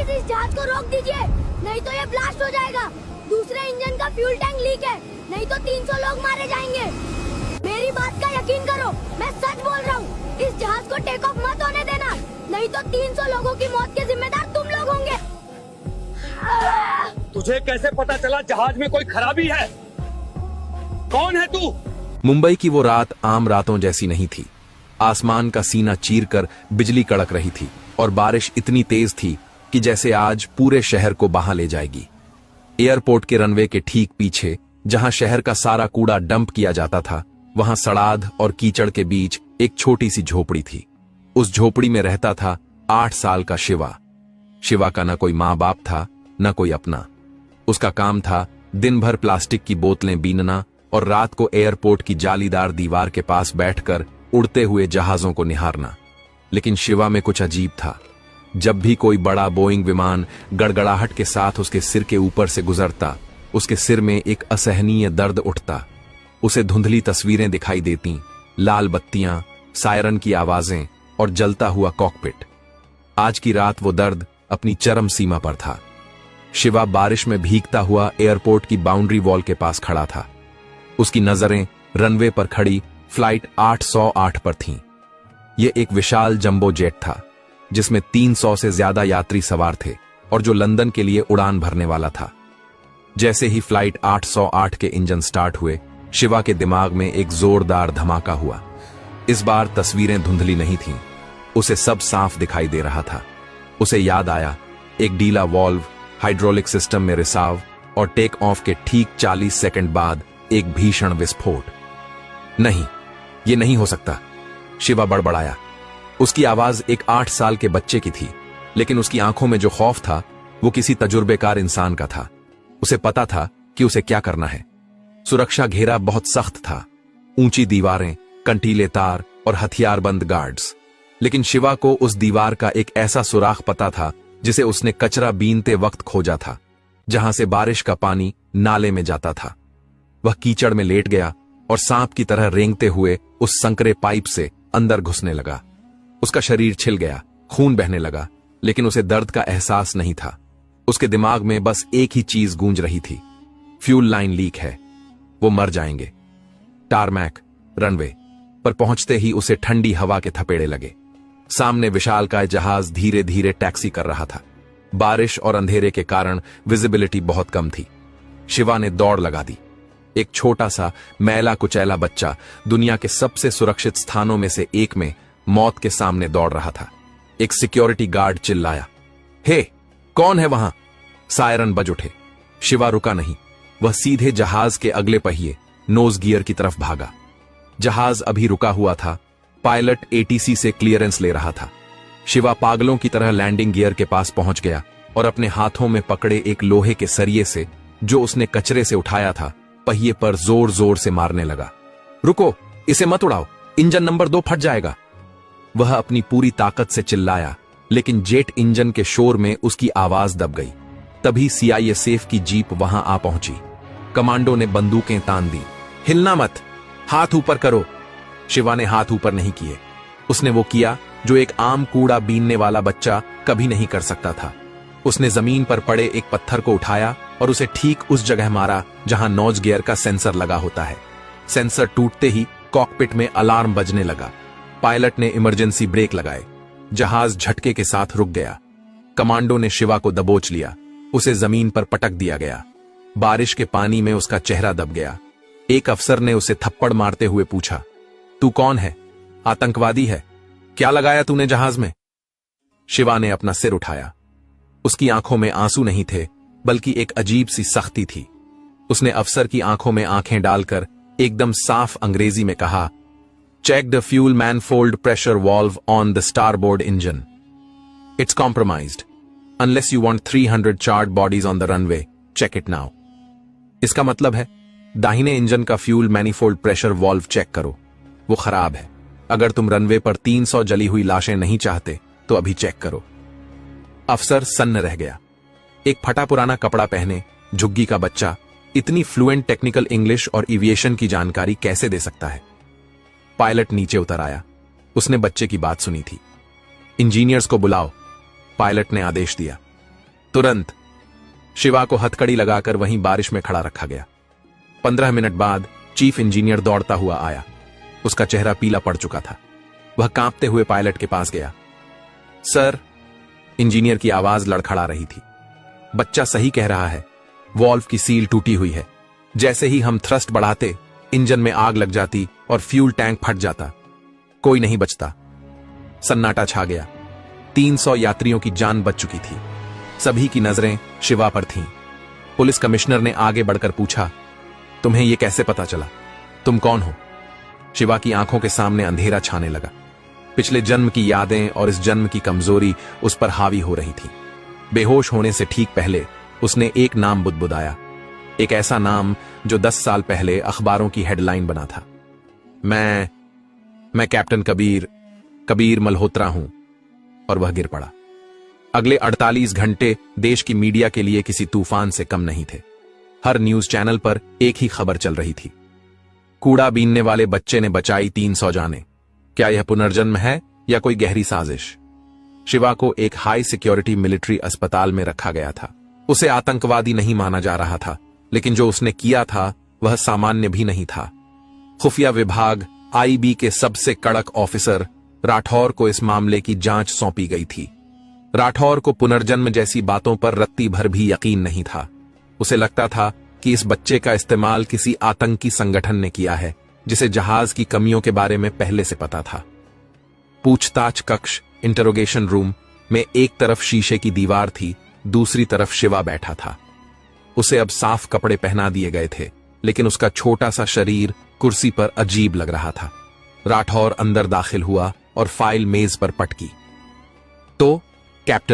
Please इस जहाज को रोक दीजिए, नहीं तो ये ब्लास्ट हो जाएगा। दूसरे इंजन का फ्यूल टैंक लीक है, नहीं तो 300 लोग मारे जाएंगे। मेरी बात का यकीन करो, मैं सच बोल रहा हूँ। इस जहाज को टेक ऑफ मत होने देना, नहीं तो 300 लोगों की मौत के जिम्मेदार तुम लोग होंगे। तुझे कैसे पता चला जहाज में कोई खराबी है? कौन है तू? मुंबई की वो रात आम रातों जैसी नहीं थी। आसमान का सीना चीरकर बिजली कड़क रही थी और बारिश इतनी तेज थी कि जैसे आज पूरे शहर को बहा ले जाएगी। एयरपोर्ट के रनवे के ठीक पीछे, जहां शहर का सारा कूड़ा डंप किया जाता था, वहां सड़ाध और कीचड़ के बीच एक छोटी सी झोपड़ी थी। उस झोपड़ी में रहता था 8 साल का शिवा। शिवा का न कोई माँ बाप था, न कोई अपना। उसका काम था दिन भर प्लास्टिक की बोतलें बीनना और रात को एयरपोर्ट की जालीदार दीवार के पास बैठकर उड़ते हुए जहाजों को निहारना। लेकिन शिवा में कुछ अजीब था। जब भी कोई बड़ा बोइंग विमान गड़गड़ाहट के साथ उसके सिर के ऊपर से गुजरता, उसके सिर में एक असहनीय दर्द उठता। उसे धुंधली तस्वीरें दिखाई देती, लाल बत्तियां, सायरन की आवाजें और जलता हुआ कॉकपिट। आज की रात वो दर्द अपनी चरम सीमा पर था। शिवा बारिश में भीगता हुआ एयरपोर्ट की बाउंड्री वॉल के पास खड़ा था। उसकी नजरें रनवे पर खड़ी फ्लाइट 808 पर थीं। यह एक विशाल जंबो जेट था जिसमें 300 से ज्यादा यात्री सवार थे और जो लंदन के लिए उड़ान भरने वाला था। जैसे ही फ्लाइट 808 के इंजन स्टार्ट हुए, शिवा के दिमाग में एक जोरदार धमाका हुआ। इस बार तस्वीरें धुंधली नहीं थीं, उसे सब साफ दिखाई दे रहा था। उसे याद आया, एक ढीला वॉल्व, हाइड्रोलिक सिस्टम में रिसाव और टेक ऑफ के ठीक 40 सेकंड बाद एक भीषण विस्फोट। नहीं, यह नहीं हो सकता, शिवा बड़बड़ाया। उसकी आवाज एक 8 साल के बच्चे की थी, लेकिन उसकी आंखों में जो खौफ था वो किसी तजुर्बेकार इंसान का था। उसे पता था कि उसे क्या करना है। सुरक्षा घेरा बहुत सख्त था, ऊंची दीवारें, कंटीले तार और हथियारबंद गार्ड्स। लेकिन शिवा को उस दीवार का एक ऐसा सुराख पता था जिसे उसने कचरा बीनते वक्त खोजा था, जहां से बारिश का पानी नाले में जाता था। वह कीचड़ में लेट गया और सांप की तरह रेंगते हुए उस संकरे पाइप से अंदर घुसने लगा। उसका शरीर छिल गया, खून बहने लगा, लेकिन उसे दर्द का एहसास नहीं था। उसके दिमाग में बस एक ही चीज गूंज रही थी, फ्यूल लाइन लीक है, वो मर जाएंगे। टारमैक, रनवे पर पहुंचते ही उसे ठंडी हवा के थपेड़े लगे। सामने विशालकाय जहाज धीरे धीरे टैक्सी कर रहा था। बारिश और अंधेरे के कारण विजिबिलिटी बहुत कम थी। शिवा ने दौड़ लगा दी। एक छोटा सा मैला कुचैला बच्चा दुनिया के सबसे सुरक्षित स्थानों में से एक में मौत के सामने दौड़ रहा था। एक सिक्योरिटी गार्ड चिल्लाया, हे, कौन है वहां? सायरन बज उठे। शिवा रुका नहीं, वह सीधे जहाज के अगले पहिए, नोज गियर की तरफ भागा। जहाज अभी रुका हुआ था, पायलट एटीसी से क्लियरेंस ले रहा था। शिवा पागलों की तरह लैंडिंग गियर के पास पहुंच गया और अपने हाथों में पकड़े एक लोहे के सरिये से, जो उसने कचरे से उठाया था, पहिए पर जोर जोर से मारने लगा। रुको, इसे मत उड़ाओ, इंजन नंबर 2 फट जाएगा। वह अपनी पूरी ताकत से चिल्लाया, लेकिन जेट इंजन के शोर में उसकी आवाज दब गई। तभी सीआईएसएफ की जीप वहां आ पहुंची। कमांडो ने बंदूकें तान दी। हिलना मत, हाथ ऊपर करो। शिवा ने हाथ ऊपर नहीं किए। उसने वो किया जो एक आम कूड़ा बीनने वाला बच्चा कभी नहीं कर सकता था। उसने जमीन पर पड़े एक पत्थर को उठाया और उसे ठीक उस जगह मारा जहां नोज गियर का सेंसर लगा होता है। सेंसर टूटते ही कॉकपिट में अलार्म बजने लगा। पायलट ने इमरजेंसी ब्रेक लगाए। जहाज झटके के साथ रुक गया। कमांडो ने शिवा को दबोच लिया। उसे जमीन पर पटक दिया गया। बारिश के पानी में उसका चेहरा दब गया। एक अफसर ने उसे थप्पड़ मारते हुए पूछा, तू कौन है? आतंकवादी है? क्या लगाया तूने जहाज में? शिवा ने अपना सिर उठाया। उसकी आंखों में आंसू नहीं थे, बल्कि एक अजीब सी सख्ती थी। उसने अफसर की आंखों में आंखें डालकर एकदम साफ अंग्रेजी में कहा, check the fuel manifold pressure valve on the starboard engine. It's compromised. Unless you want 300 charred bodies on the runway, check it now. इसका मतलब है, दाहिने इंजन का fuel manifold pressure valve check करो, वो खराब है। अगर तुम रनवे पर 300 जली हुई लाशें नहीं चाहते तो अभी चेक करो। अफसर सन्न रह गया। एक फटा पुराना कपड़ा पहने, झुग्गी का बच्चा इतनी फ्लुएंट टेक्निकल इंग्लिश और एविएशन की जानकारी कैसे दे सकता है? पायलट नीचे उतर आया। उसने बच्चे की बात सुनी थी। इंजीनियर्स को बुलाओ, पायलट ने आदेश दिया। तुरंत शिवा को हथकड़ी लगाकर वहीं बारिश में खड़ा रखा गया। 15 मिनट बाद चीफ इंजीनियर दौड़ता हुआ आया। उसका चेहरा पीला पड़ चुका था। वह कांपते हुए पायलट के पास गया। सर, इंजीनियर की आवाज लड़खड़ा रही थी। बच्चा सही कह रहा है, वॉल्व की सील टूटी हुई है। जैसे ही हम थ्रस्ट बढ़ाते, इंजन में आग लग जाती और फ्यूल टैंक फट जाता। कोई नहीं बचता। सन्नाटा छा गया। 300 यात्रियों की जान बच चुकी थी। सभी की नजरें शिवा पर थीं। पुलिस कमिश्नर ने आगे बढ़कर पूछा, तुम्हें यह कैसे पता चला? तुम कौन हो? शिवा की आंखों के सामने अंधेरा छाने लगा। पिछले जन्म की यादें और इस जन्म की कमजोरी उस पर हावी हो रही थी। बेहोश होने से ठीक पहले उसने एक नाम बुदबुदाया, एक ऐसा नाम जो 10 साल पहले अखबारों की हेडलाइन बना था। मैं कैप्टन कबीर मल्होत्रा हूं। और वह गिर पड़ा। अगले 48 घंटे देश की मीडिया के लिए किसी तूफान से कम नहीं थे। हर न्यूज चैनल पर एक ही खबर चल रही थी, कूड़ा बीनने वाले बच्चे ने बचाई 300 जानें। क्या यह पुनर्जन्म है या कोई गहरी साजिश? शिवा को एक हाई सिक्योरिटी मिलिट्री अस्पताल में रखा गया था। उसे आतंकवादी नहीं माना जा रहा था, लेकिन जो उसने किया था वह सामान्य भी नहीं था। खुफिया विभाग आईबी के सबसे कड़क ऑफिसर राठौर को इस मामले की जांच सौंपी गई थी। राठौर को पुनर्जन्म जैसी बातों पर रत्ती भर भी यकीन नहीं था। उसे लगता था कि इस बच्चे का इस्तेमाल किसी आतंकी संगठन ने किया है, जिसे जहाज की कमियों के बारे में पहले से पता था। पूछताछ कक्ष, इंटरोगेशन रूम में एक तरफ शीशे की दीवार थी, दूसरी तरफ शिवा बैठा था। उसे अब साफ कपड़े पहना दिए गए थे, लेकिन उसका छोटा सा शरीर कुर्सी पर अजीब लग रहा था। राठौर अंदर दाखिल हुआ और फाइल मेज पर पटकी। तो कैप्टन